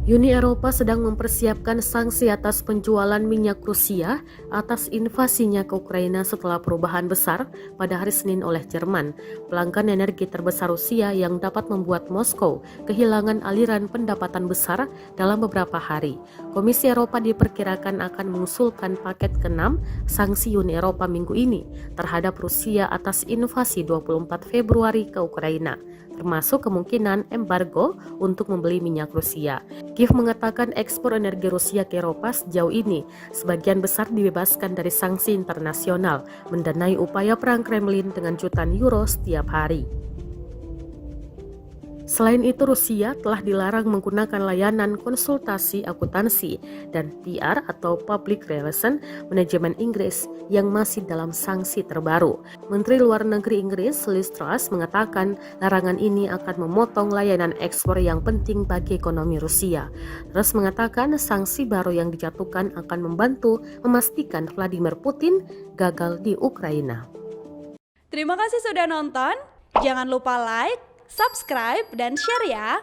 Uni Eropa sedang mempersiapkan sanksi atas penjualan minyak Rusia atas invasinya ke Ukraina setelah perubahan besar pada hari Senin oleh Jerman, pelanggan energi terbesar Rusia yang dapat membuat Moskow kehilangan aliran pendapatan besar dalam beberapa hari. Komisi Eropa diperkirakan akan mengusulkan paket ke-6 sanksi Uni Eropa minggu ini terhadap Rusia atas invasi 24 Februari ke Ukraina, termasuk kemungkinan embargo untuk membeli minyak Rusia. Kiev mengatakan ekspor energi Rusia ke Eropa sejauh ini sebagian besar dibebaskan dari sanksi internasional, mendanai upaya perang Kremlin dengan jutaan euro setiap hari. Selain itu, Rusia telah dilarang menggunakan layanan konsultasi akuntansi dan PR atau Public Relations Manajemen Inggris yang masih dalam sanksi terbaru. Menteri Luar Negeri Inggris Liz Truss mengatakan larangan ini akan memotong layanan ekspor yang penting bagi ekonomi Rusia. Truss mengatakan sanksi baru yang dijatuhkan akan membantu memastikan Vladimir Putin gagal di Ukraina. Terima kasih sudah nonton. Jangan lupa like, subscribe, dan share ya.